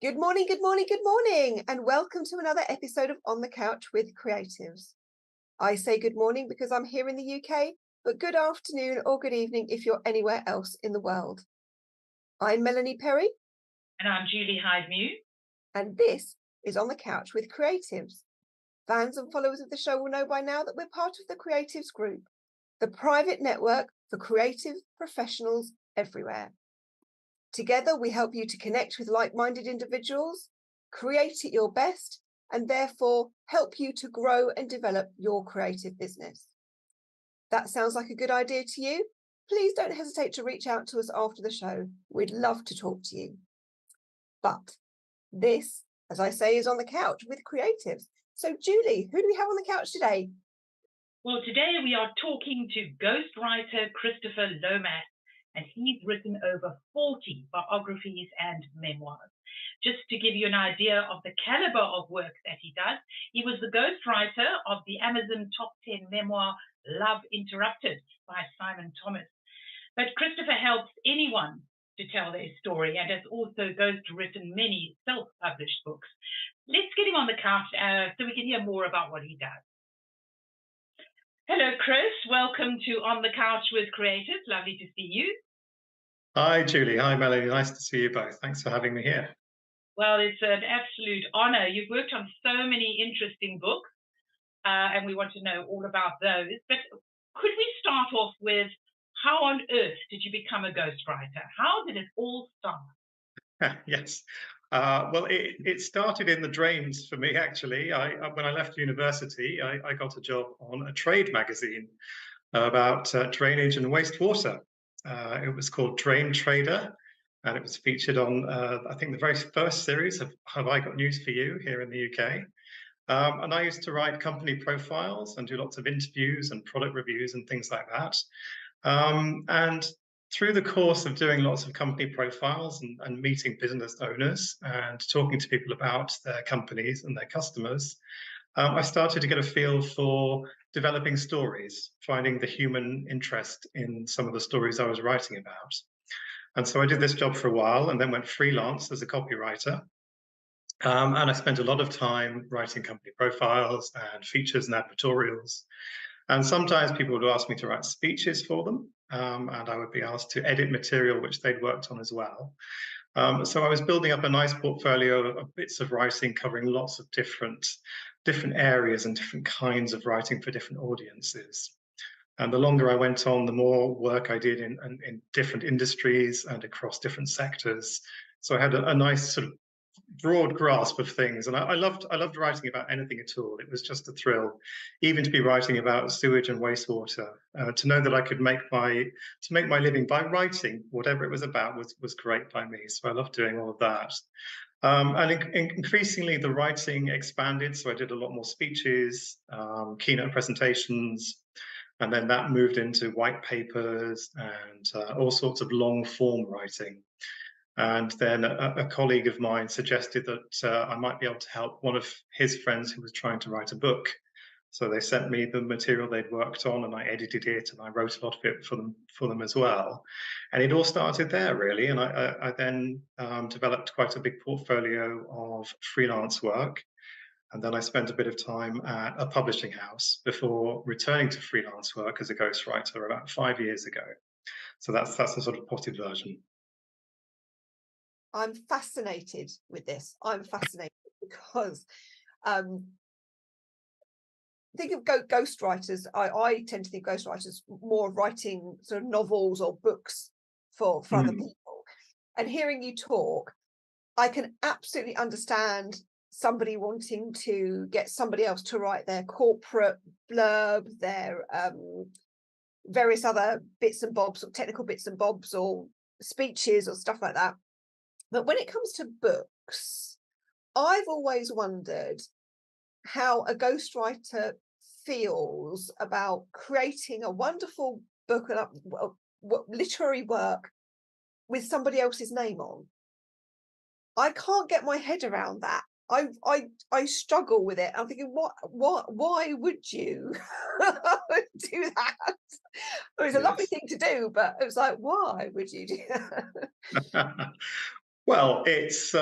Good morning, good morning, good morning, and welcome to another episode of On the Couch with Creatives. I say good morning because I'm here in the UK, but good afternoon or good evening if you're anywhere else in the world. I'm Melanie Perry. And I'm Julie Hyde-Mew. And this is On the Couch with Creatives. Fans and followers of the show will know by now that we're part of the Creatives Group, the private network for creative professionals everywhere. Together, we help you to connect with like-minded individuals, create at your best, and therefore help you to grow and develop your creative business. That sounds like a good idea to you? Please don't hesitate to reach out to us after the show. We'd love to talk to you. But this, as I say, is On the Couch with Creatives. So, Julie, who do we have on the couch today? Well, today we are talking to ghostwriter Christopher Lomas, and he's written over 40 biographies and memoirs. Just to give you an idea of the caliber of work that he does, he was the ghostwriter of the Amazon top 10 memoir, Love Interrupted by Simon Thomas. But Christopher helps anyone to tell their story and has also ghostwritten many self-published books. Let's get him on the couch so we can hear more about what he does. Hello, Chris. Welcome to On the Couch with Creatives. Lovely to see you. Hi, Julie. Hi, Melanie. Nice to see you both. Thanks for having me here. Well, it's an absolute honor. You've worked on so many interesting books, and we want to know all about those. But could we start off with how on earth did you become a ghostwriter? How did it all start? Yes. Well, it started in the drains for me, actually. When I left university, I got a job on a trade magazine about drainage and wastewater. It was called Drain Trader, and it was featured on, I think, the very first series of Have I Got News for You here in the UK. And I used to write company profiles and do lots of interviews and product reviews and things like that. And through the course of doing lots of company profiles and meeting business owners and talking to people about their companies and their customers, I started to get a feel for developing stories, finding the human interest in some of the stories I was writing about. And so I did this job for a while and then went freelance as a copywriter. And I spent a lot of time writing company profiles and features and advertorials. And sometimes people would ask me to write speeches for them, and I would be asked to edit material which they'd worked on as well. So I was building up a nice portfolio of bits of writing covering lots of different areas and different kinds of writing for different audiences. And the longer I went on, the more work I did in different industries and across different sectors. So I had a nice sort of broad grasp of things, and I loved writing about anything at all. It was just a thrill, even to be writing about sewage and wastewater. To know that I could make my living by writing whatever it was about was great by me. So I loved doing all of that. And increasingly, the writing expanded. So I did a lot more speeches, keynote presentations, and then that moved into white papers and all sorts of long form writing. And then a colleague of mine suggested that I might be able to help one of his friends who was trying to write a book. So they sent me the material they'd worked on, and I edited it, and I wrote a lot of it for them as well. And it all started there, really. And I then developed quite a big portfolio of freelance work. And then I spent a bit of time at a publishing house before returning to freelance work as a ghostwriter about 5 years ago. So that's the sort of potted version. I'm fascinated with this. I'm fascinated because think of ghostwriters. I tend to think ghostwriters more of writing sort of novels or books for other people. And hearing you talk, I can absolutely understand somebody wanting to get somebody else to write their corporate blurb, their various other bits and bobs, or technical bits and bobs, or speeches or stuff like that. But when it comes to books, I've always wondered how a ghostwriter feels about creating a wonderful book and literary work with somebody else's name on. I can't get my head around that. I struggle with it. I'm thinking, why would you do that? It was a lovely thing to do, but it was like, why would you do that? Well, it's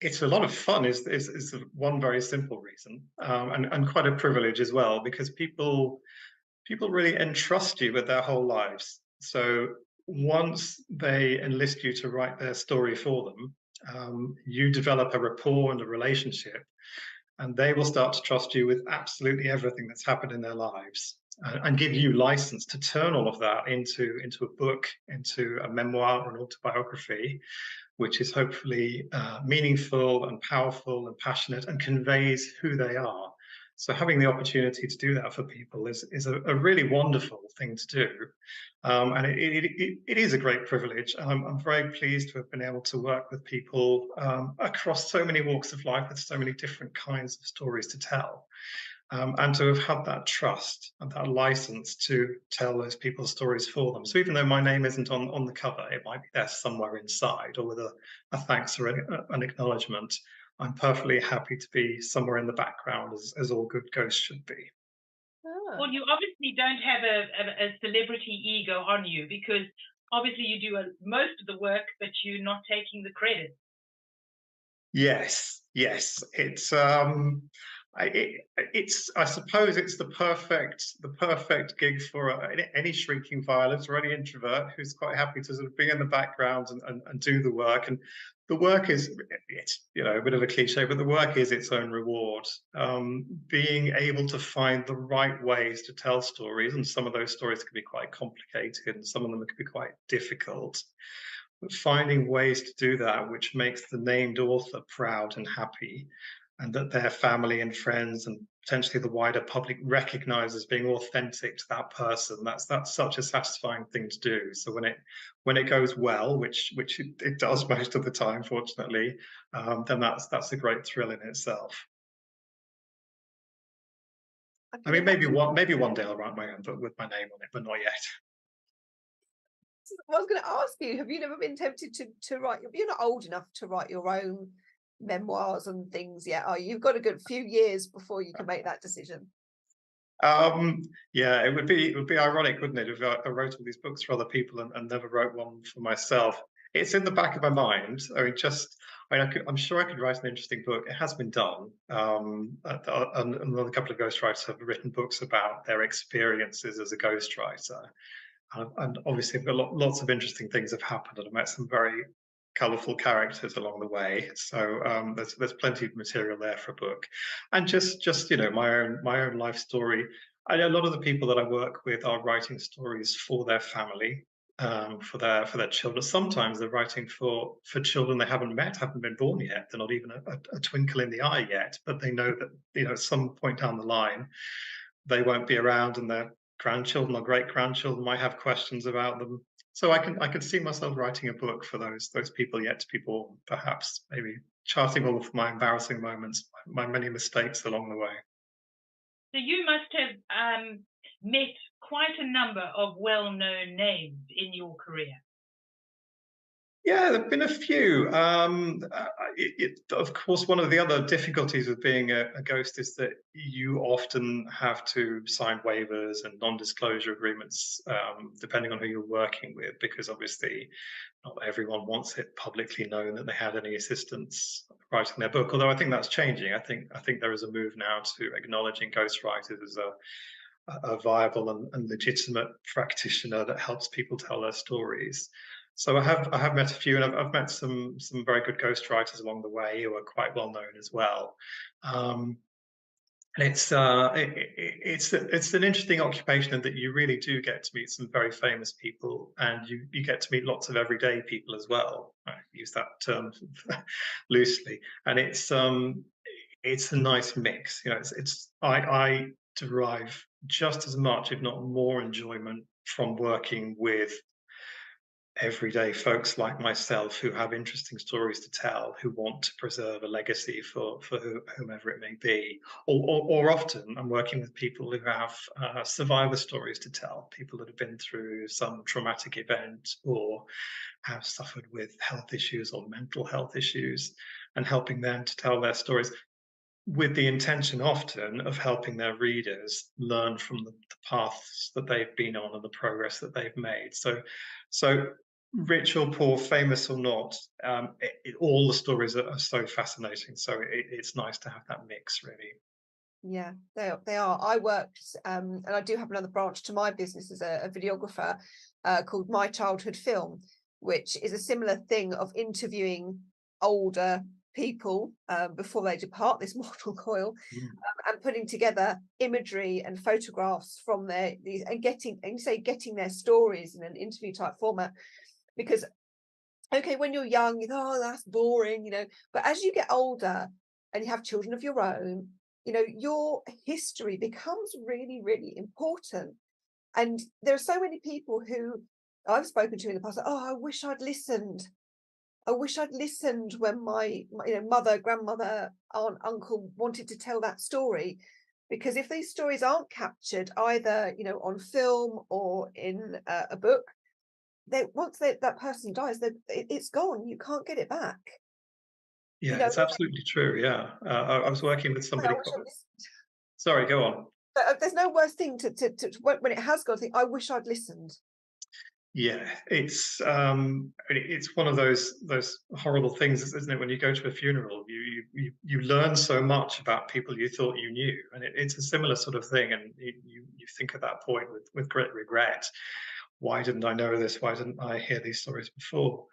it's a lot of fun is one very simple reason, and quite a privilege as well, because people really entrust you with their whole lives. So once they enlist you to write their story for them, you develop a rapport and a relationship, and they will start to trust you with absolutely everything that's happened in their lives, and give you license to turn all of that into a book, into a memoir or an autobiography, which is hopefully meaningful and powerful and passionate and conveys who they are. So having the opportunity to do that for people is a really wonderful thing to do. And it is a great privilege. I'm very pleased to have been able to work with people across so many walks of life with so many different kinds of stories to tell. And to have had that trust and that license to tell those people's stories for them. So even though my name isn't on the cover, it might be there somewhere inside, or with a thanks or an acknowledgement. I'm perfectly happy to be somewhere in the background, as all good ghosts should be. Well, you obviously don't have a celebrity ego on you, because obviously you do most of the work, but you're not taking the credit. Yes, yes. I suppose it's the perfect gig for any shrinking violet or any introvert who's quite happy to sort of be in the background and do the work. And the work is, it's, you know, a bit of a cliche, but the work is its own reward. Being able to find the right ways to tell stories, and some of those stories can be quite complicated, and some of them can be quite difficult. But finding ways to do that, which makes the named author proud and happy, and that their family and friends and potentially the wider public recognize as being authentic to that person, that's such a satisfying thing to do. So when it goes well, which it does most of the time, fortunately, then that's a great thrill in itself. I mean, maybe one day I'll write my own book with my name on it, but not yet. I was going to ask you, have you never been tempted to write? You're not old enough to write your own memoirs and things yet, are you? You've got a good few years before you can make that decision. Yeah, it would be ironic, wouldn't it, if I wrote all these books for other people and never wrote one for myself. It's in the back of my mind. I'm sure I could write an interesting book. It has been done. Another couple of ghostwriters have written books about their experiences as a ghostwriter. And obviously, lots of interesting things have happened, and I've met some very colourful characters along the way. So there's plenty of material there for a book, and just you know, my own life story. I know a lot of the people that I work with are writing stories for their family, for their children. Sometimes they're writing for children they haven't met, haven't been born yet. They're not even a twinkle in the eye yet, but they know that, you know, at some point down the line they won't be around, and their grandchildren or great grandchildren might have questions about them. So I can see myself writing a book for those people yet to be born, perhaps, maybe charting all of my embarrassing moments, my many mistakes along the way. So you must have met quite a number of well-known names in your career. Yeah, there've been a few. Of course, one of the other difficulties of being a ghost is that you often have to sign waivers and non-disclosure agreements, depending on who you're working with, because obviously not everyone wants it publicly known that they had any assistance writing their book. Although I think that's changing. I think there is a move now to acknowledging ghostwriters as a viable and legitimate practitioner that helps people tell their stories. So I have met a few, and I've met some very good ghostwriters along the way who are quite well known as well. And it's an interesting occupation in that you really do get to meet some very famous people, and you get to meet lots of everyday people as well. I use that term loosely, and it's a nice mix. You know, I derive just as much, if not more, enjoyment from working with everyday folks like myself who have interesting stories to tell, who want to preserve a legacy for whomever it may be. Or often I'm working with people who have survivor stories to tell, people that have been through some traumatic event or have suffered with health issues or mental health issues, and helping them to tell their stories, with the intention often of helping their readers learn from the paths that they've been on and the progress that they've made. So rich or poor, famous or not, all the stories are so fascinating. So it's nice to have that mix, really. Yeah, they are. I worked, and I do have another branch to my business as a videographer called My Childhood Film, which is a similar thing of interviewing older people before they depart this mortal coil, and putting together imagery and photographs from and getting their stories in an interview type format. Because okay, when you're young, you go, oh, that's boring, but as you get older and you have children of your own, your history becomes really, really important. And there are so many people who I've spoken to in the past, oh, I wish I'd listened. I wish I'd listened when my mother, grandmother, aunt, uncle wanted to tell that story. Because if these stories aren't captured either, on film or in a book, once that person dies, it's gone. You can't get it back. Yeah, it's absolutely true. Yeah, I was working with somebody. Sorry, go on. But there's no worse thing to when it has gone. Think, I wish I'd listened. Yeah, it's one of those horrible things, isn't it? When you go to a funeral, you learn so much about people you thought you knew, and it's a similar sort of thing. And you think at that point with great regret, why didn't I know this? Why didn't I hear these stories before?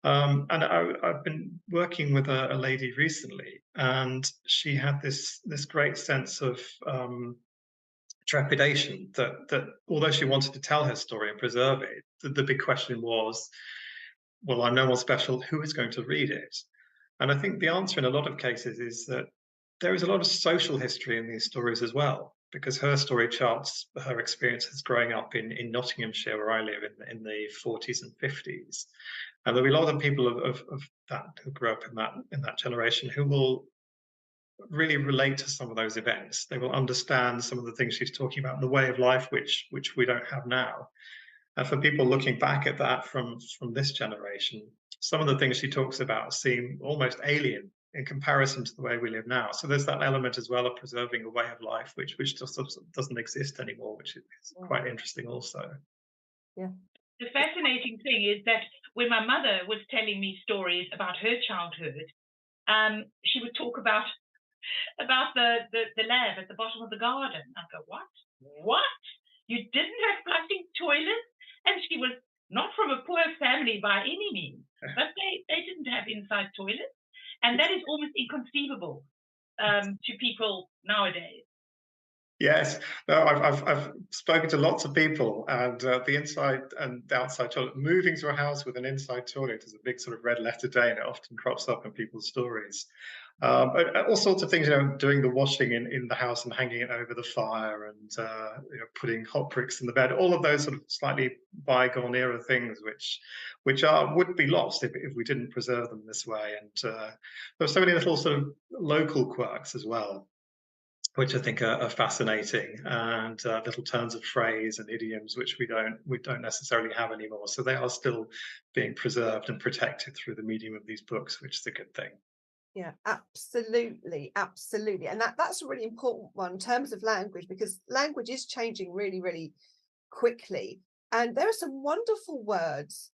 And I've been working with a lady recently, and she had this great sense of trepidation that although she wanted to tell her story and preserve it, the big question was, well, I'm no more special. Who is going to read it? And I think the answer in a lot of cases is that there is a lot of social history in these stories as well, because her story charts her experiences growing up in Nottinghamshire, where I live, in the 40s and 50s. And there'll be a lot of people of that who grew up in that generation who will really relate to some of those events. They will understand some of the things she's talking about in the way of life which we don't have now. And for people looking back at that from this generation, some of the things she talks about seem almost alien in comparison to the way we live now. So there's that element as well of preserving a way of life which just doesn't exist anymore, which is quite interesting also. Yeah. The fascinating thing is that when my mother was telling me stories about her childhood, she would talk about the lab at the bottom of the garden. I go, what? You didn't have flushing toilets? And she was not from a poor family by any means, but they didn't have inside toilets. And that is almost inconceivable to people nowadays. Yes, no, I've spoken to lots of people, and the inside and the outside toilet, moving to a house with an inside toilet is a big sort of red letter day, and it often crops up in people's stories. All sorts of things, doing the washing in the house and hanging it over the fire, and putting hot bricks in the bed. All of those sort of slightly bygone era things, which would be lost if we didn't preserve them this way. And there's so many little sort of local quirks as well, which I think are fascinating, and little turns of phrase and idioms which we don't necessarily have anymore. So they are still being preserved and protected through the medium of these books, which is a good thing. Yeah, absolutely, absolutely. And that's a really important one in terms of language, because language is changing really, really quickly. And there are some wonderful words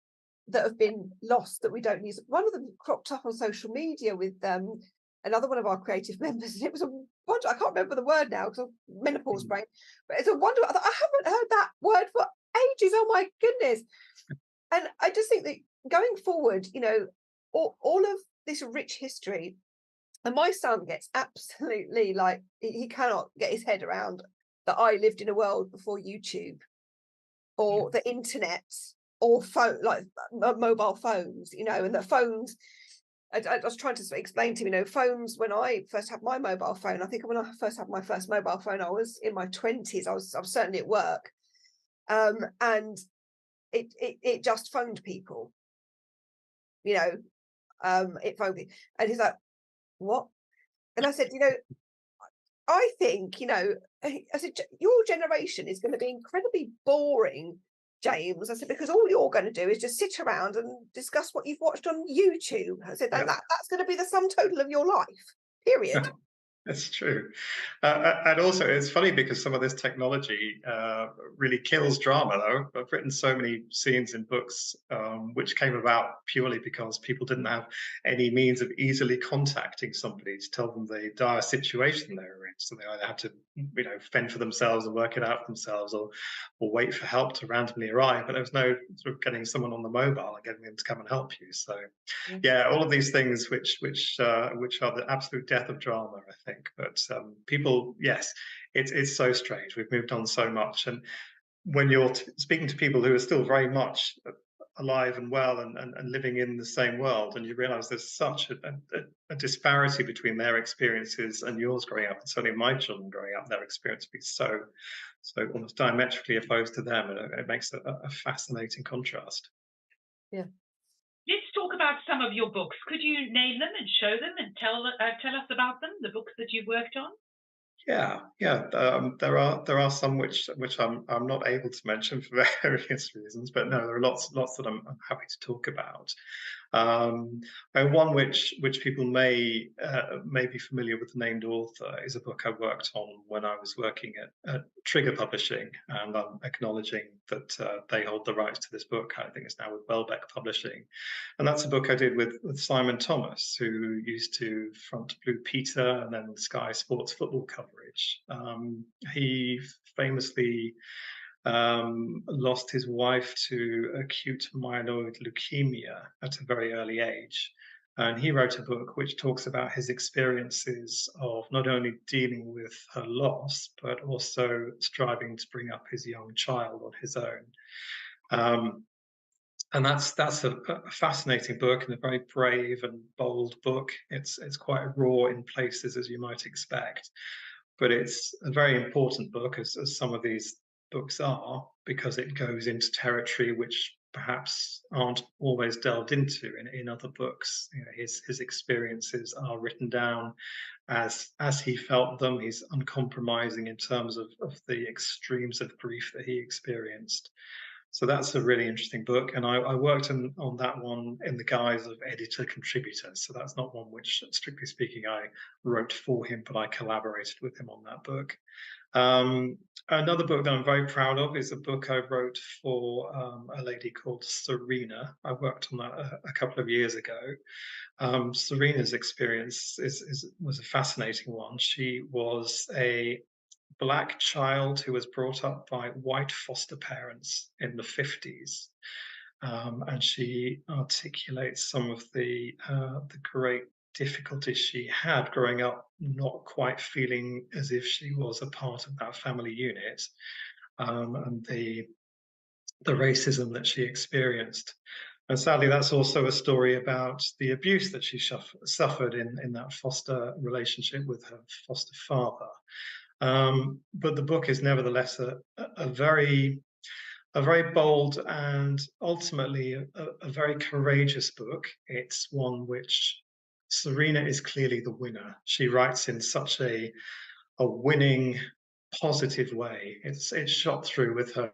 that have been lost that we don't use. One of them cropped up on social media with another one of our creative members, and it was a wonder. I can't remember the word now because of menopause brain, but it's a wonder. I thought, I haven't heard that word for ages. Oh my goodness. And I just think that going forward, all of this rich history, and my son gets absolutely, like, he cannot get his head around that I lived in a world before YouTube or the internet or mobile phones, and the phones. I was trying to explain to him, phones, when I first had my mobile phone, I think when I first had my first mobile phone, I was in my 20s. I was certainly at work. And it just phoned people, it phoned me. And he's like, what? And I said, I think, I said, your generation is going to be incredibly boring, James. I said, because all you're going to do is just sit around and discuss what you've watched on YouTube. I said, that's going to be the sum total of your life, period. It's true. And also, it's funny because some of this technology really kills drama, though. I've written so many scenes in books which came about purely because people didn't have any means of easily contacting somebody to tell them the dire situation they were in. So they either had to, fend for themselves and work it out for themselves, or wait for help to randomly arrive. But there was no sort of getting someone on the mobile and getting them to come and help you. So Yeah. yeah, all of these things which are the absolute death of drama, I think. But people, yes, it's so strange. We've moved on so much, and when you're speaking to people who are still very much alive and well and living in the same world, and you realize there's such a disparity between their experiences and yours growing up, and certainly my children growing up, their experience be so almost diametrically opposed to them, and it makes a fascinating contrast. Yeah. Let's talk about some of your books. Could you name them and show them and tell us about them, the books that you've worked on? Yeah. There are some which I'm not able to mention for various reasons, but no, there are lots that I'm happy to talk about. And one which people may be familiar with the named author is a book I worked on when I was working at Trigger Publishing, and I'm acknowledging that they hold the rights to this book. I think it's now with Welbeck Publishing, and that's a book I did with Simon Thomas, who used to front Blue Peter and then Sky Sports football coverage. He famously lost his wife to acute myeloid leukemia at a very early age. And he wrote a book which talks about his experiences of not only dealing with her loss, but also striving to bring up his young child on his own. And that's a fascinating book and a very brave and bold book. It's quite raw in places, as you might expect, but it's a very important book, as some of these books are, because it goes into territory which perhaps aren't always delved into in other books. His experiences are written down as he felt them. He's uncompromising in terms of the extremes of grief that he experienced. So that's a really interesting book, and I worked on that one in the guise of editor contributor. So that's not one which, strictly speaking, I wrote for him, but I collaborated with him on that book. Another book that I'm very proud of is a book I wrote for a lady called Serena. I worked on that a couple of years ago. Serena's experience was a fascinating one. She was a Black child who was brought up by white foster parents in the 50s. And she articulates some of the great difficulties she had growing up, not quite feeling as if she was a part of that family unit, and the racism that she experienced. And sadly, that's also a story about the abuse that she suffered in that foster relationship with her foster father. But the book is nevertheless a very bold and ultimately a very courageous book. It's one which Serena is clearly the winner. She writes in such a winning, positive way. It's shot through with her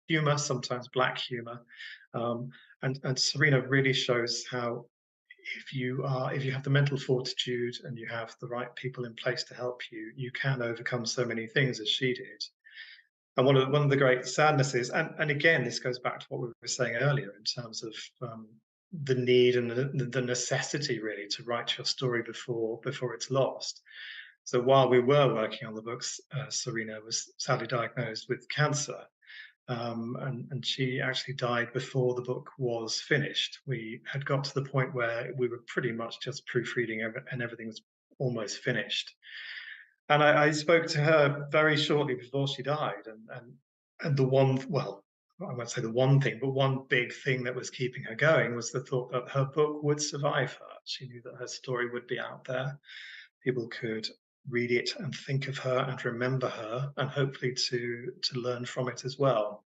humor, sometimes black humor, and Serena really shows how if you have the mental fortitude and you have the right people in place to help you, you can overcome so many things as she did. And one of the great sadnesses, and again, this goes back to what we were saying earlier in terms of the need and the necessity really to write your story before it's lost. So while we were working on the books, Serena was sadly diagnosed with cancer. And she actually died before the book was finished. We had got to the point where we were pretty much just proofreading and everything was almost finished. And I spoke to her very shortly before she died, and the one, well, I won't say the one thing, but one big thing that was keeping her going was the thought that her book would survive her. She knew that her story would be out there. People could read it and think of her and remember her, and hopefully to learn from it as well.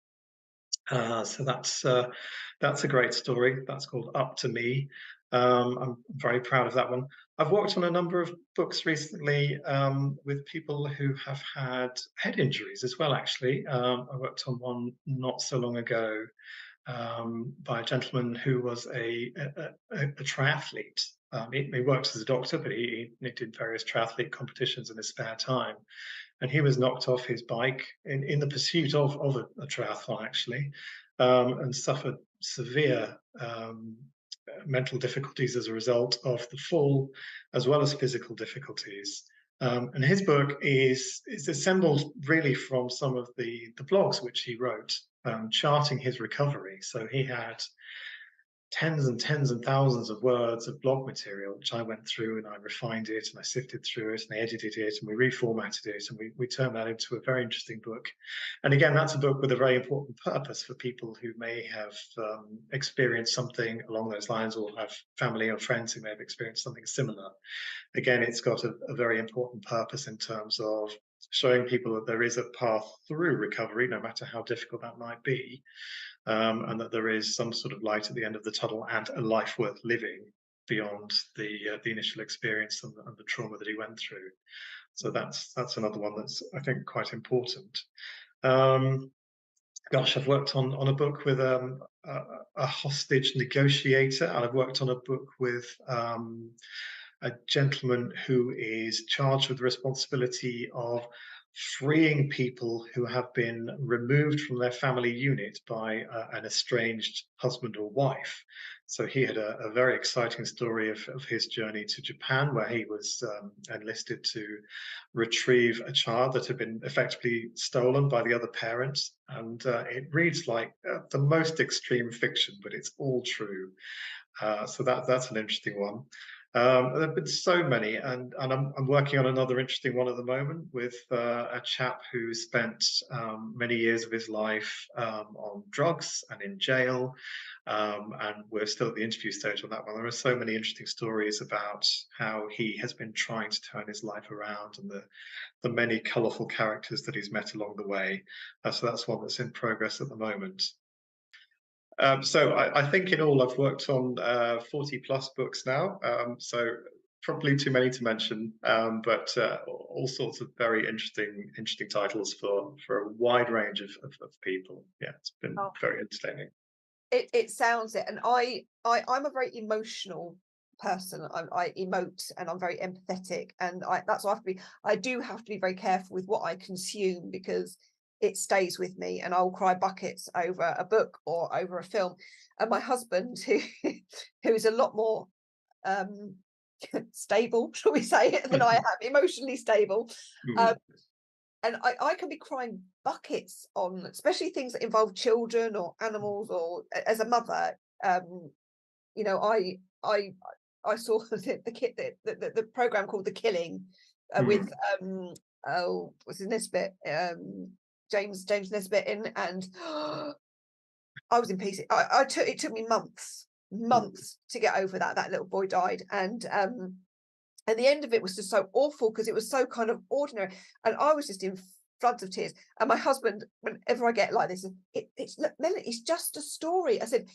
So that's a great story. That's called Up to Me. I'm very proud of that one. I've worked on a number of books recently with people who have had head injuries as well, actually. I worked on one not so long ago by a gentleman who was a triathlete. He worked as a doctor, but he did various triathlete competitions in his spare time. And he was knocked off his bike in the pursuit of a triathlon, actually, and suffered severe mental difficulties as a result of the fall, as well as physical difficulties. And his book is assembled really from some of the blogs which he wrote, charting his recovery. So he had tens and tens and thousands of words of blog material, which I went through and I refined it and I sifted through it and I edited it and we reformatted it and we turned that into a very interesting book. And again, that's a book with a very important purpose for people who may have experienced something along those lines, or have family or friends who may have experienced something similar. Again, it's got a very important purpose in terms of showing people that there is a path through recovery, no matter how difficult that might be. And that there is some sort of light at the end of the tunnel and a life worth living beyond the initial experience and the trauma that he went through. So that's another one that's, I think, quite important. Gosh, I've worked on a book with a hostage negotiator, and I've worked on a book with a gentleman who is charged with the responsibility of freeing people who have been removed from their family unit by an estranged husband or wife. So he had a very exciting story of his journey to Japan, where he was enlisted to retrieve a child that had been effectively stolen by the other parents. And it reads like the most extreme fiction, but it's all true. So that's an interesting one. There have been so many, and I'm working on another interesting one at the moment with a chap who spent many years of his life on drugs and in jail, and we're still at the interview stage on that one. There are so many interesting stories about how he has been trying to turn his life around, and the many colourful characters that he's met along the way. So that's one that's in progress at the moment. So I think in all I've worked on 40 plus books now, so probably too many to mention, but all sorts of very interesting titles for a wide range of people. Yeah, it's been very entertaining. It sounds it, and I'm a very emotional person. I emote and I'm very empathetic, and that's why I do have to be very careful with what I consume, because it stays with me and I'll cry buckets over a book or over a film. And my husband, who's a lot more stable, shall we say, than I am, emotionally stable, and I can be crying buckets on, especially things that involve children or animals, or as a mother, you know, I saw the program called The Killing with what's his Nesbitt, James Nesbitt in, and I was in pieces. It took me months to get over that little boy died, and the end of it was just so awful, because it was so kind of ordinary, and I was just in floods of tears. And my husband, whenever I get like this, Melanie, it's just a story. I said,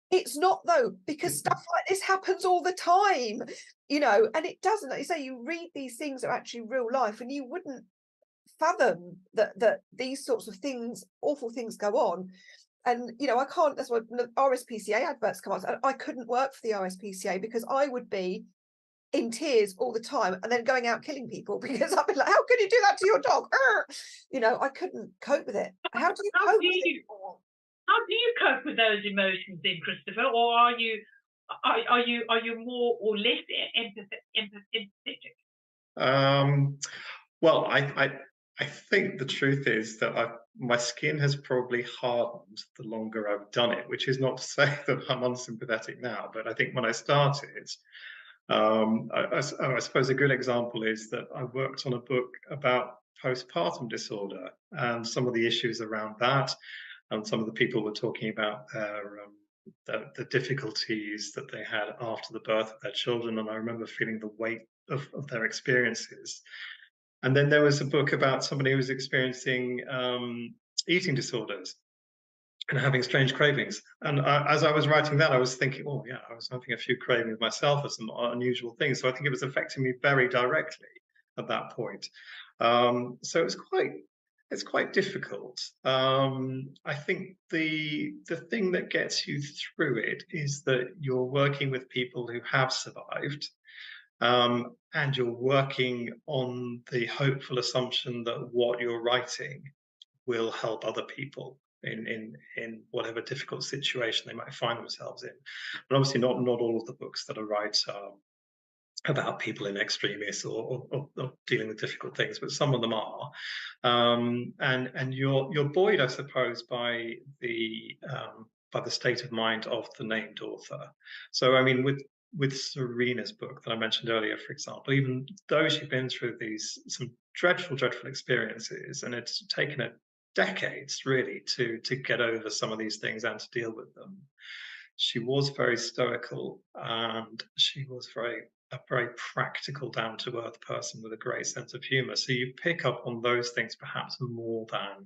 it's not though, because stuff like this happens all the time, you know, and it doesn't. Like you say, you read these things are actually real life, and you wouldn't fathom that these sorts of things, awful things, go on. And you know, I can't. That's why RSPCA adverts come out. I couldn't work for the RSPCA, because I would be in tears all the time and then going out killing people, because I'd be like, how can you do that to your dog? You know, I couldn't cope with it. How do you cope with it? How do you cope with those emotions then, Christopher? Or are you more or less empathetic? Well, I think the truth is that my skin has probably hardened the longer I've done it, which is not to say that I'm unsympathetic now, but I think when I started, I suppose a good example is that I worked on a book about postpartum disorder and some of the issues around that, and some of the people were talking about the difficulties that they had after the birth of their children, and I remember feeling the weight of their experiences. And then there was a book about somebody who was experiencing eating disorders and having strange cravings. And as I was writing that, I was thinking, oh yeah, I was having a few cravings myself for some unusual things. So I think it was affecting me very directly at that point. So it was It's quite difficult. I think the thing that gets you through it is that you're working with people who have survived, and you're working on the hopeful assumption that what you're writing will help other people in whatever difficult situation they might find themselves in. And obviously, not all of the books that I write are about people in extremis or dealing with difficult things, but some of them are. And you're buoyed, I suppose, by the state of mind of the named author. So I mean, with Serena's book that I mentioned earlier, for example, even though she's been through some dreadful experiences, and it's taken her decades really to get over some of these things and to deal with them, she was very stoical, and she was a very practical, down-to-earth person with a great sense of humor. So you pick up on those things perhaps more than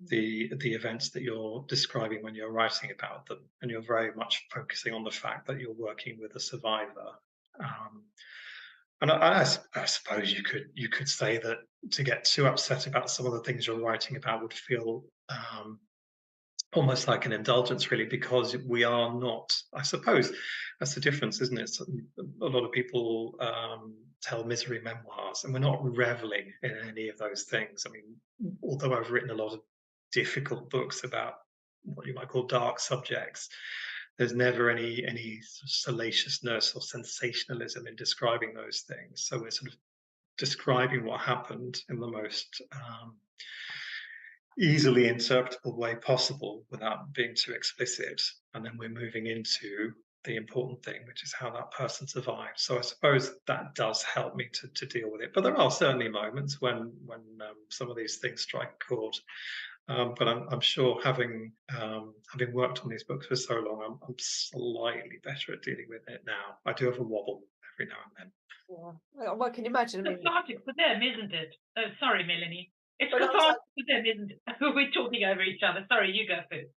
the events that you're describing when you're writing about them, and you're very much focusing on the fact that you're working with a survivor. And I suppose you could say that to get too upset about some of the things you're writing about would feel almost like an indulgence, really, because we are not, I suppose that's the difference, isn't it? So a lot of people tell misery memoirs, and we're not reveling in any of those things. I mean, although I've written a lot of difficult books about what you might call dark subjects, there's never any sort of salaciousness or sensationalism in describing those things. So we're sort of describing what happened in the most easily interpretable way possible without being too explicit, and then we're moving into the important thing, which is how that person survived. So I suppose that does help me to deal with it. But there are certainly moments when some of these things strike a chord. But I'm sure having worked on these books for so long, I'm slightly better at dealing with it now. I do have a wobble every now and then. Yeah, well, I can imagine. It's cathartic for them, isn't it? Oh, sorry, Melanie. It's But cathartic for them, isn't it? We're talking over each other. Sorry, you go first.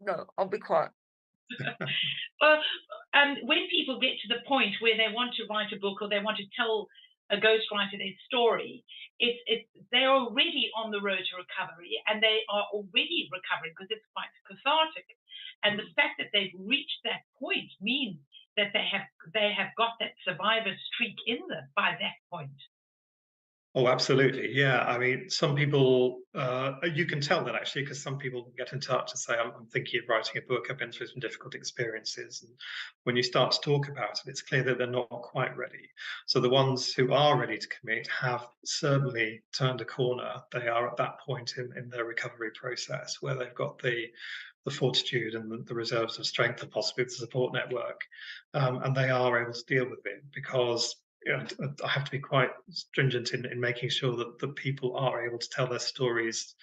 no, I'll be quiet. Well, when people get to the point where they want to write a book or they want to tell a ghostwriter their story, they're already on the road to recovery, and they are already recovering because it's quite cathartic. And the fact that they've reached that point means that they have got that survivor streak in them by that point. Oh, absolutely. Yeah. I mean, some people, you can tell that actually, because some people get in touch and say, I'm thinking of writing a book. I've been through some difficult experiences. And when you start to talk about it, it's clear that they're not quite ready. So the ones who are ready to commit have certainly turned a corner. They are at that point in their recovery process where they've got the fortitude and the reserves of strength and possibly the support network. And they are able to deal with it, because I have to be quite stringent in making sure that the people are able to tell their stories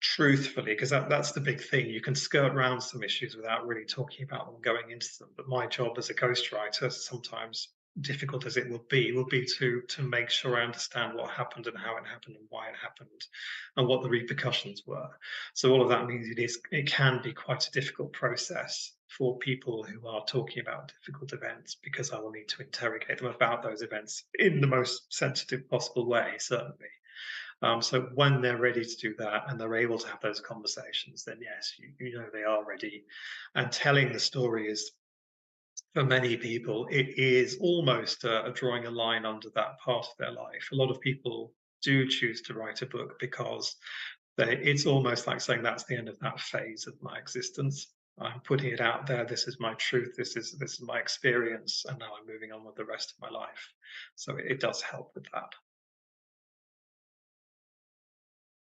truthfully, because that's the big thing. You can skirt around some issues without really talking about them, going into them. But my job as a ghostwriter, sometimes difficult as it will be to make sure I understand what happened and how it happened and why it happened and what the repercussions were. So all of that means it can be quite a difficult process for people who are talking about difficult events, because I will need to interrogate them about those events in the most sensitive possible way, certainly. So when they're ready to do that and they're able to have those conversations, then yes, you know they are ready. And telling the story is, for many people, it is almost drawing a line under that part of their life. A lot of people do choose to write a book because it's almost like saying that's the end of that phase of my existence. I'm putting it out there. This is my truth. This is my experience, and now I'm moving on with the rest of my life. So it does help with that.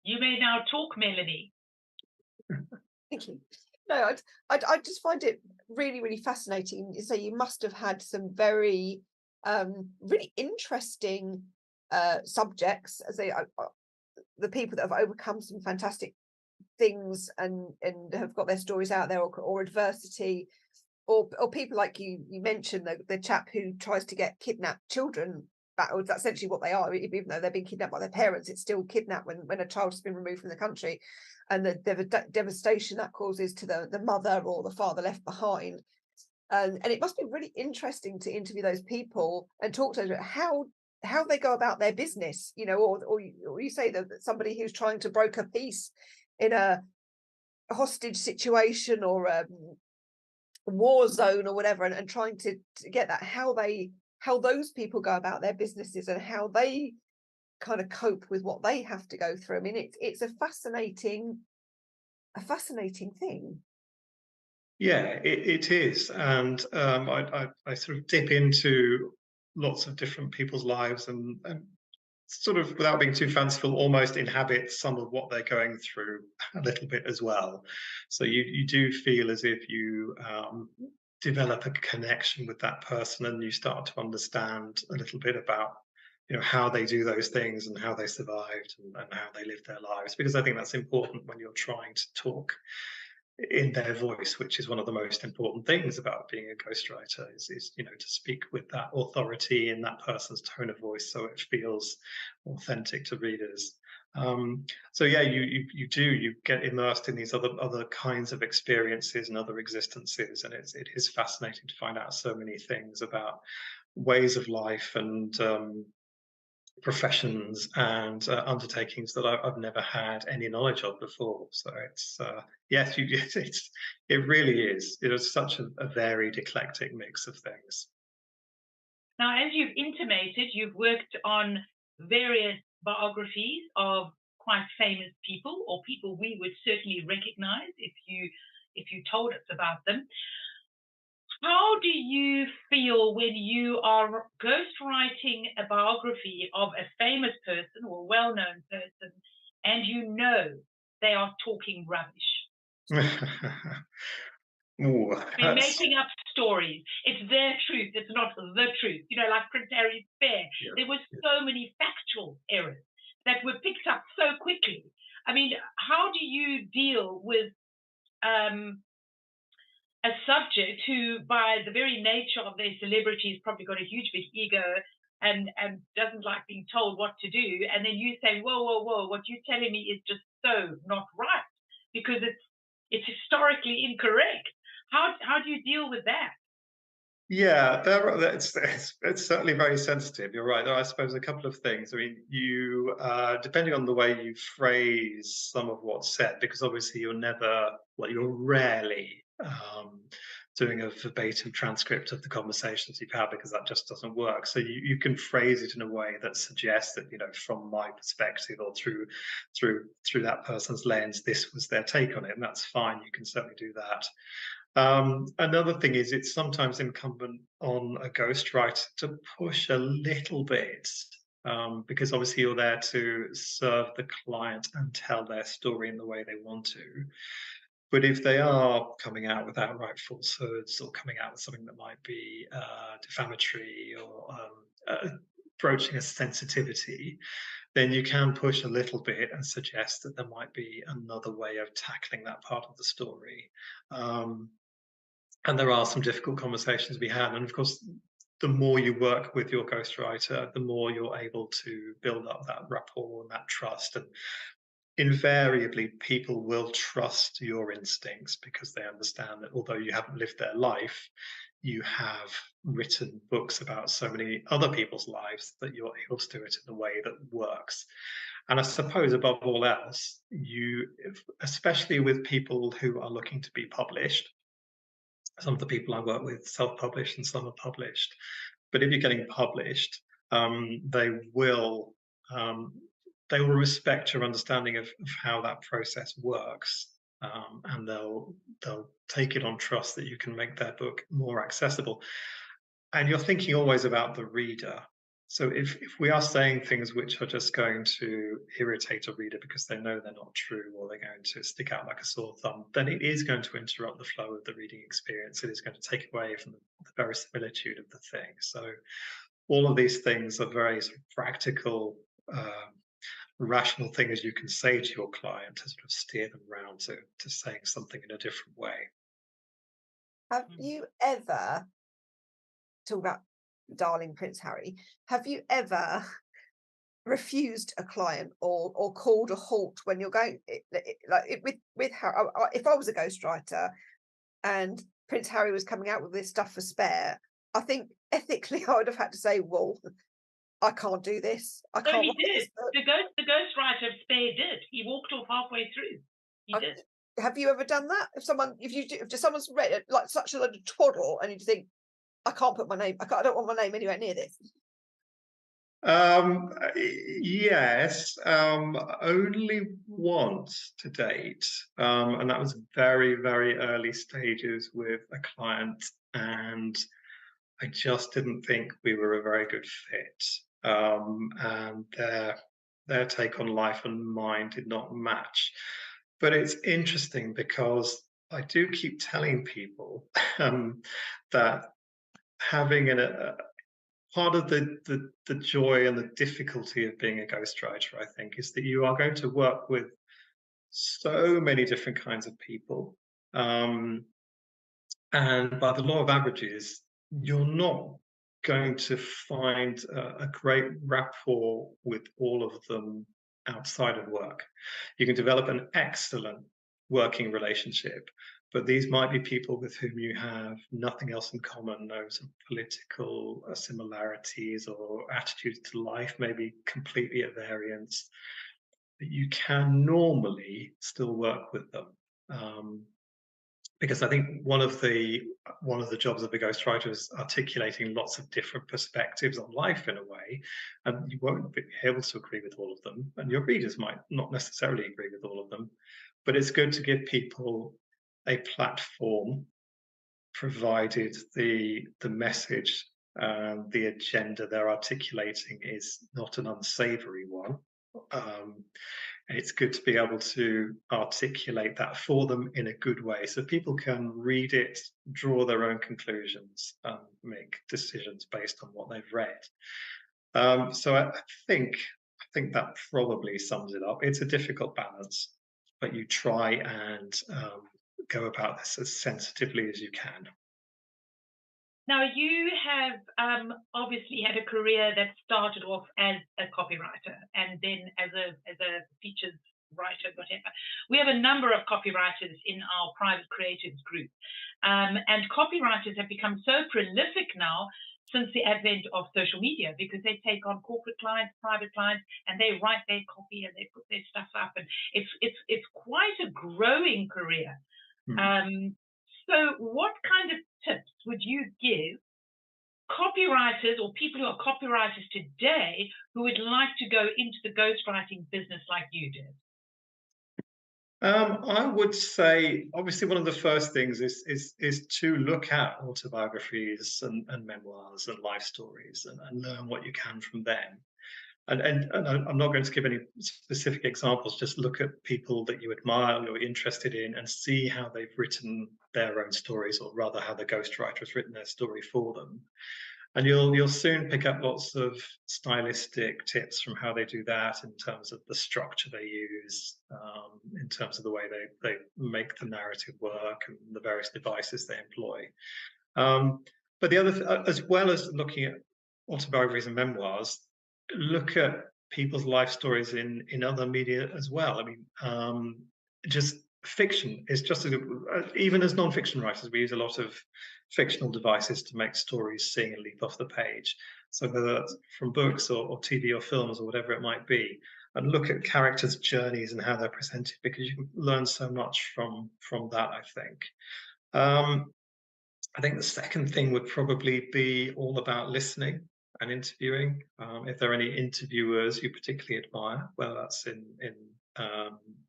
You may now talk, Melanie. Thank you. No, I just find it really fascinating. So you must have had some very really interesting subjects, as the people that have overcome some fantastic things and have got their stories out there, or adversity, or people like you mentioned, the chap who tries to get kidnapped children back. That's essentially what they are. Even though they've been kidnapped by their parents, it's still kidnapped when a child has been removed from the country, and the devastation that causes to the mother or the father left behind. And it must be really interesting to interview those people and talk to them. How how they go about their business, you know, or you say that somebody who's trying to broker peace in a hostage situation or a war zone or whatever, and trying to get that, how those people go about their businesses and how they kind of cope with what they have to go through. I mean, it's a fascinating thing. Yeah, it is, and I sort of dip into lots of different people's lives and sort of, without being too fanciful, almost inhabit some of what they're going through a little bit as well. So you do feel as if you develop a connection with that person, and you start to understand a little bit about, you know, how they do those things and how they survived and how they lived their lives, because I think that's important when you're trying to talk in their voice, which is one of the most important things about being a ghostwriter, is you know, to speak with that authority in that person's tone of voice, so it feels authentic to readers. So yeah, you get immersed in these other kinds of experiences and other existences, and it is fascinating to find out so many things about ways of life and professions and undertakings that I've never had any knowledge of before. So it's yes, it really is. It is such a varied, eclectic mix of things. Now, as you've intimated, you've worked on various biographies of quite famous people, or people we would certainly recognize if you told us about them. How do you feel when you are ghostwriting a biography of a famous person or well-known person, and you know they are talking rubbish? Ooh, They're making up stories. It's their truth. It's not the truth. You know, like Prince Harry's affair. yeah, There was so many factual errors that were picked up so quickly. I mean, how do you deal with a subject who, by the very nature of their celebrity, has probably got a huge big ego and doesn't like being told what to do, and then you say, whoa, whoa, whoa, what you're telling me is just so not right because it's historically incorrect. How do you deal with that? yeah, it's certainly very sensitive. You're right. There are, I suppose, a couple of things. I mean, you depending on the way you phrase some of what's said, because obviously you're rarely doing a verbatim transcript of the conversations you've had, because that just doesn't work. So you can phrase it in a way that suggests that, you know, from my perspective or through that person's lens, this was their take on it, and that's fine. You can certainly do that. Another thing is, it's sometimes incumbent on a ghostwriter to push a little bit, because obviously you're there to serve the client and tell their story in the way they want to. But if they are coming out with outright falsehoods, or coming out with something that might be defamatory, or broaching a sensitivity, then you can push a little bit and suggest that there might be another way of tackling that part of the story. And there are some difficult conversations we had. And of course, the more you work with your ghostwriter, the more you're able to build up that rapport and that trust. And invariably, people will trust your instincts, because they understand that although you haven't lived their life, you have written books about so many other people's lives that you're able to do it in a way that works. And I suppose, above all else, especially with people who are looking to be published, some of the people I work with self-published and some are published. But if you're getting published, they will respect your understanding of how that process works, and they'll take it on trust that you can make their book more accessible. And you're thinking always about the reader. So if we are saying things which are just going to irritate a reader because they know they're not true, or they're going to stick out like a sore thumb, then it is going to interrupt the flow of the reading experience. It is going to take away from the verisimilitude of the thing. So all of these things are very sort of practical, rational things you can say to your client to sort of steer them around to saying something in a different way. Have you ever, talk about darling Prince Harry, have you ever refused a client or called a halt when you're going with Harry? If I was a ghostwriter and Prince Harry was coming out with this stuff for spare, I think ethically I would have had to say, well, I can't do this. I No, can't he write did. this book. The ghostwriter of Spare did. He walked off halfway through. He did. Have you ever done that? If someone's read it like such a load of twaddle, and you think, I can't put my name. I don't want my name anywhere near this. Yes, only once to date, and that was very, very early stages with a client, and I just didn't think we were a very good fit, and their take on life and mine did not match. But it's interesting because I do keep telling people that having part of the joy and the difficulty of being a ghostwriter, I think, is that you are going to work with so many different kinds of people. And by the law of averages, you're not going to find a great rapport with all of them outside of work. You can develop an excellent working relationship, but these might be people with whom you have nothing else in common, no sort of political similarities or attitudes to life, maybe completely at variance. But you can normally still work with them. Because I think one of the jobs of a ghostwriter is articulating lots of different perspectives on life in a way, and you won't be able to agree with all of them, and your readers might not necessarily agree with all of them. But it's good to give people a platform, provided the message and the agenda they're articulating is not an unsavory one. And it's good to be able to articulate that for them in a good way so people can read it, draw their own conclusions, and make decisions based on what they've read. So I think that probably sums it up. It's a difficult balance, but you try and go about this as sensitively as you can. Now, you have obviously had a career that started off as a copywriter and then as a features writer, whatever. We have a number of copywriters in our private creatives group. And copywriters have become so prolific now since the advent of social media, because they take on corporate clients, private clients, and they write their copy and they put their stuff up. And it's quite a growing career. So what kind of tips would you give copywriters or people who are copywriters today who would like to go into the ghostwriting business like you did? I would say, obviously, one of the first things is to look at autobiographies and memoirs and life stories and learn what you can from them. And I'm not going to give any specific examples, just look at people that you admire, you're interested in, and see how they've written their own stories, or rather how the ghostwriter has written their story for them. And you'll soon pick up lots of stylistic tips from how they do that, in terms of the structure they use, in terms of the way they make the narrative work, and the various devices they employ. But the other, as well as looking at autobiographies and memoirs, look at people's life stories in other media as well. I mean, just fiction is just as good. Even as non-fiction writers, we use a lot of fictional devices to make stories sing and leap off the page. So whether that's from books or TV or films or whatever it might be, and look at characters' journeys and how they're presented, because you can learn so much from that, I think. I think the second thing would probably be all about listening and interviewing. If there are any interviewers you particularly admire, whether that's in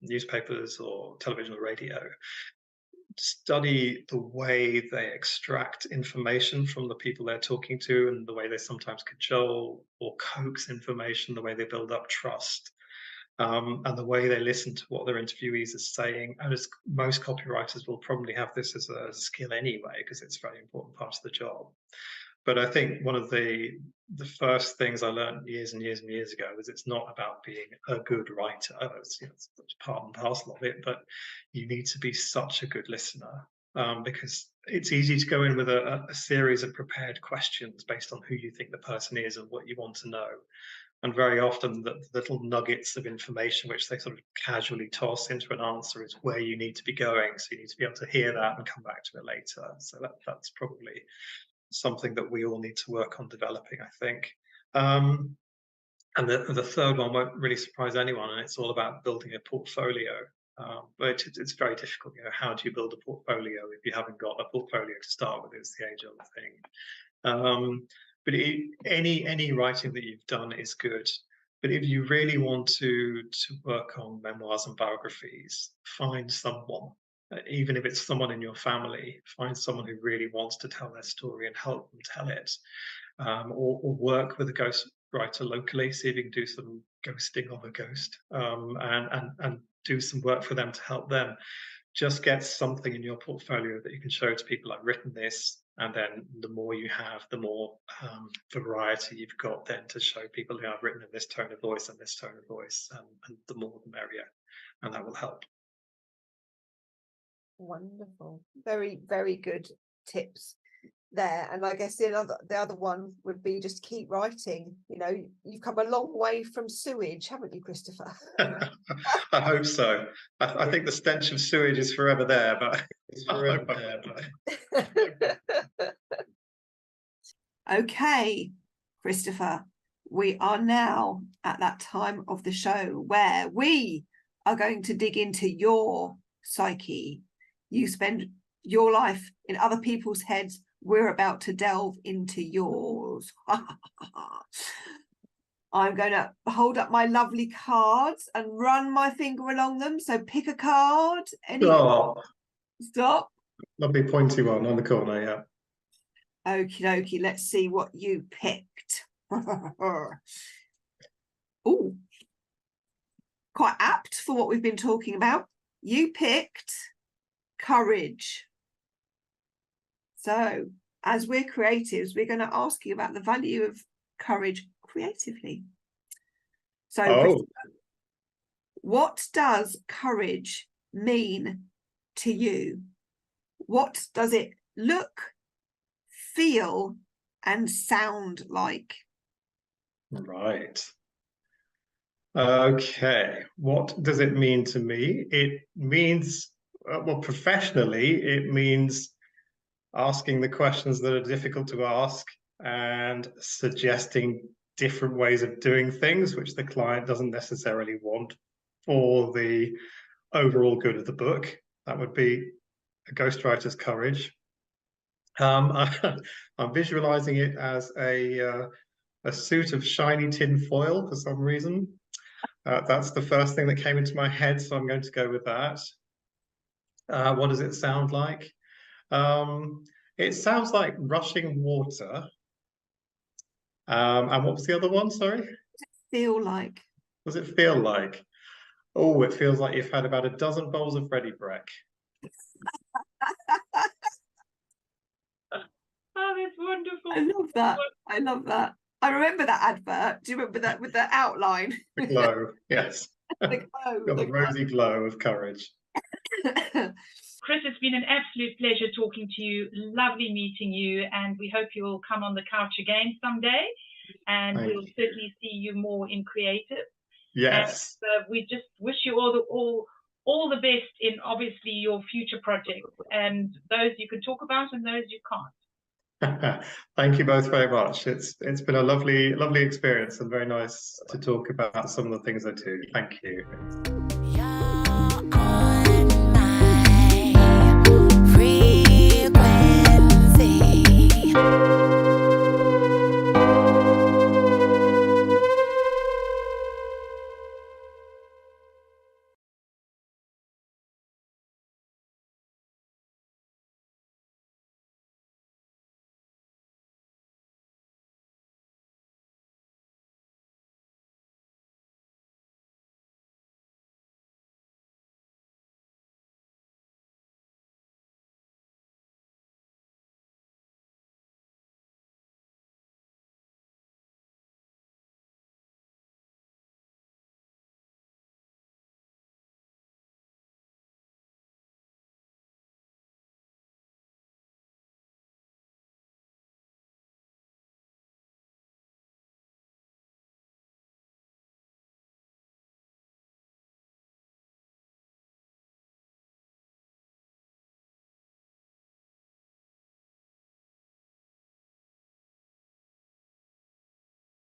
newspapers or television or radio, study the way they extract information from the people they're talking to, and the way they sometimes cajole or coax information, the way they build up trust. And the way they listen to what their interviewees are saying. And as most copywriters will probably have this as a skill anyway, because it's a very important part of the job. But I think one of the first things I learned years and years and years ago was it's not about being a good writer. It's part and parcel of it, but you need to be such a good listener, because it's easy to go in with a series of prepared questions based on who you think the person is and what you want to know. And very often the little nuggets of information which they sort of casually toss into an answer is where you need to be going. So you need to be able to hear that and come back to it later. So that's probably something that we all need to work on developing, I think. And the third one won't really surprise anyone, and it's all about building a portfolio. But it's very difficult. How do you build a portfolio if you haven't got a portfolio to start with? It's the age-old thing. But any writing that you've done is good. But if you really want to work on memoirs and biographies, find someone, even if it's someone in your family, find someone who really wants to tell their story and help them tell it. Or work with a ghostwriter locally, see if you can do some ghosting of a ghost, and do some work for them to help them. Just get something in your portfolio that you can show to people. I've written this, and then the more you have, the more variety you've got then to show people who I've written in this tone of voice and this tone of voice, and the more the merrier, and that will help. Wonderful, very, very good tips there. And I guess the other one would be just keep writing. You've come a long way from sewage, haven't you, Christopher? I hope so. I think the stench of sewage is forever there, but It's forever there. Okay, Christopher, we are now at that time of the show where we are going to dig into your psyche. You spend your life in other people's heads. We're about to delve into yours. I'm going to hold up my lovely cards and run my finger along them. So pick a card. Stop. Lovely pointy one on the corner, yeah. Okie dokie, let's see what you picked. Oh, quite apt for what we've been talking about. You picked courage. So, as we're creatives, we're going to ask you about the value of courage creatively. So, what does courage mean to you? What does it look, feel, and sound like? Right. Okay. What does it mean to me? It means, well, professionally, it means asking the questions that are difficult to ask and suggesting different ways of doing things, which the client doesn't necessarily want for the overall good of the book. That would be a ghostwriter's courage. I'm visualizing it as a suit of shiny tin foil for some reason. That's the first thing that came into my head, so I'm going to go with that. What does it sound like? It sounds like rushing water. And what was the other one? Sorry? What does it feel like? What does it feel like? Oh, it feels like you've had about a dozen bowls of ready break. Oh, that's wonderful. I love that. I love that. I remember that advert. Do you remember that with the outline? The glow, yes. The glow. The rosy glow of courage. Chris, it's been an absolute pleasure talking to you. Lovely meeting you, and we hope you'll come on the couch again someday, and we'll certainly see you more in creative. Yes. And, we just wish you all the best in obviously your future projects, and those you can talk about and those you can't. Thank you both very much. It's been a lovely experience and very nice to talk about some of the things I do. Thank you.